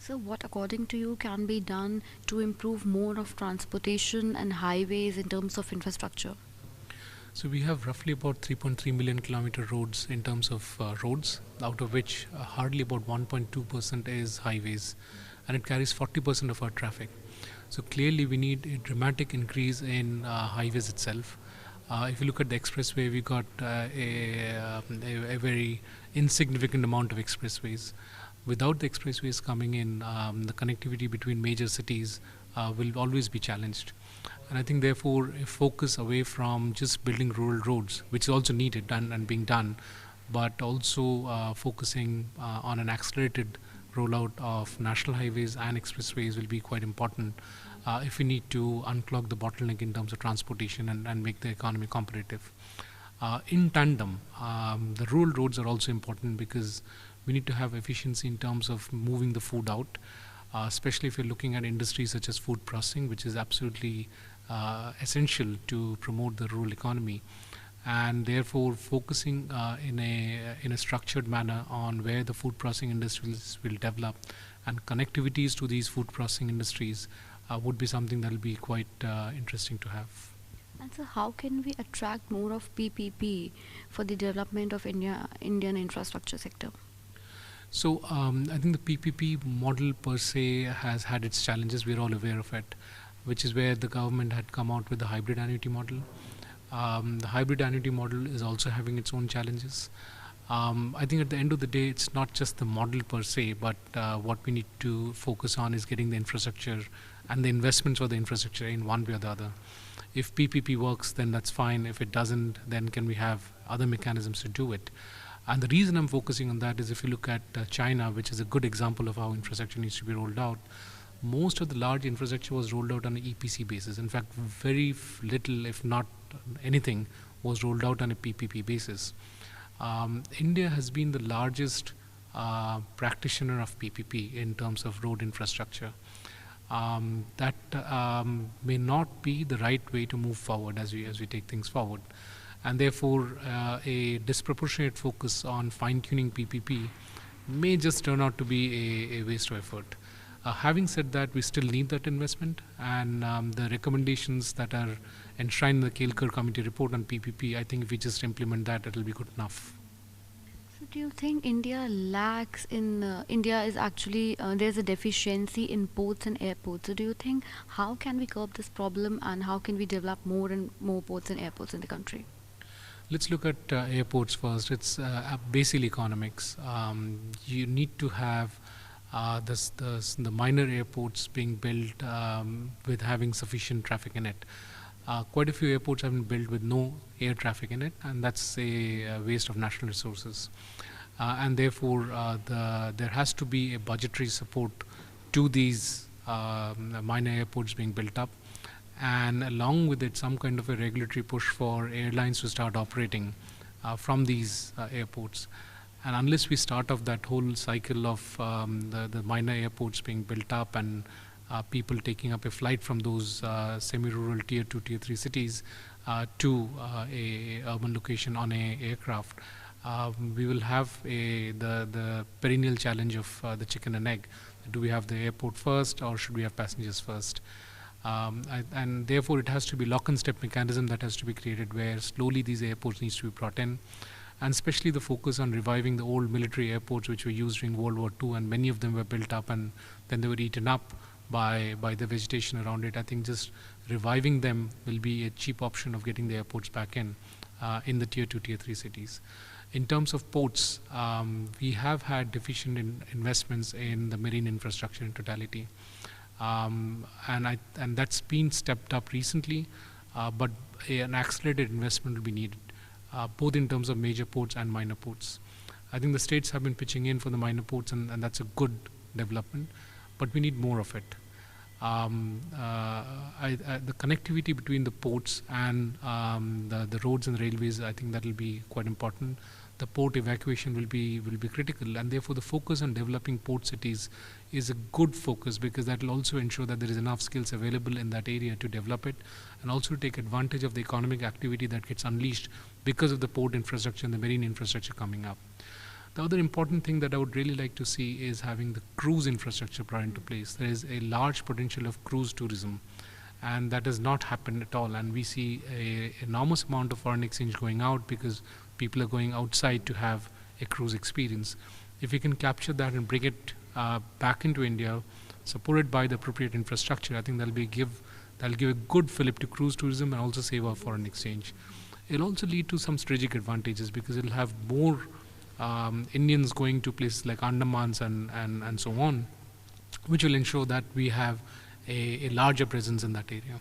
So, what according to you can be done to improve more of transportation and highways in terms of infrastructure? So we have roughly about 3.3 million kilometer roads in terms of roads, out of which hardly about 1.2% is highways, and it carries 40% of our traffic. So clearly we need a dramatic increase in highways itself. If you look at the expressway, we got a very insignificant amount of expressways. Without the expressways coming in, the connectivity between major cities will always be challenged. And I think, therefore, a focus away from just building rural roads, which is also needed and being done, but also focusing on an accelerated rollout of national highways and expressways will be quite important if we need to unclog the bottleneck in terms of transportation and make the economy competitive. In tandem, the rural roads are also important because we need to have efficiency in terms of moving the food out, especially if you're looking at industries such as food processing, which is absolutely essential to promote the rural economy, and therefore focusing in a structured manner on where the food processing industries will develop, and connectivities to these food processing industries would be something that will be quite interesting to have. And so, how can we attract more of PPP for the development of Indian infrastructure sector? So I think the PPP model per se has had its challenges. We're all aware of it, which is where the government had come out with the hybrid annuity model. The hybrid annuity model is also having its own challenges. I think at the end of the day, it's not just the model per se, but what we need to focus on is getting the infrastructure and the investments for the infrastructure in one way or the other. If PPP works, then that's fine. If it doesn't, then can we have other mechanisms to do it? And the reason I'm focusing on that is if you look at China, which is a good example of how infrastructure needs to be rolled out, most of the large infrastructure was rolled out on an EPC basis. In fact, very little, if not anything, was rolled out on a PPP basis. India has been the largest practitioner of PPP in terms of road infrastructure. That may not be the right way to move forward as we take things forward, and therefore a disproportionate focus on fine-tuning PPP may just turn out to be a waste of effort. Having said that, we still need that investment, and the recommendations that are enshrined in the Kelkar Committee report on PPP, I think if we just implement that, it will be good enough. So, do you think India lacks in India is actually there's a deficiency in ports and airports? So, do you think how can we curb this problem and how can we develop more and more ports and airports in the country? Let's look at airports first. It's basically economics. You need to have the minor airports being built with having sufficient traffic in it. Quite a few airports have been built with no air traffic in it, and that's a waste of national resources. And therefore, there has to be a budgetary support to these minor airports being built up, and along with it, some kind of a regulatory push for airlines to start operating from these airports. And unless we start off that whole cycle of the minor airports being built up and people taking up a flight from those semi-rural tier 2, tier 3 cities to a urban location on a aircraft, we will have the perennial challenge of the chicken and egg. Do we have the airport first, or should we have passengers first? And therefore it has to be lock and step mechanism that has to be created, where slowly these airports needs to be brought in, and especially the focus on reviving the old military airports which were used during World War II, and many of them were built up and then they were eaten up by the vegetation around it. I think just reviving them will be a cheap option of getting the airports back in the tier 2, tier 3 cities. In terms of ports, we have had deficient investments in the marine infrastructure in totality. And that's been stepped up recently, but an accelerated investment will be needed, both in terms of major ports and minor ports. I think the states have been pitching in for the minor ports, and that's a good development, but we need more of it. The connectivity between the ports and the roads and the railways, I think that will be quite important. The port evacuation will be critical, and therefore the focus on developing port cities is a good focus, because that will also ensure that there is enough skills available in that area to develop it, and also take advantage of the economic activity that gets unleashed because of the port infrastructure and the marine infrastructure coming up. The other important thing that I would really like to see is having the cruise infrastructure brought into place. There is a large potential of cruise tourism, and that has not happened at all. And we see an enormous amount of foreign exchange going out because people are going outside to have a cruise experience. If we can capture that and bring it back into India, supported by the appropriate infrastructure, I think that'll give a good fillip to cruise tourism and also save our foreign exchange. It'll also lead to some strategic advantages because it'll have more Indians going to places like Andamans and so on, which will ensure that we have a larger presence in that area.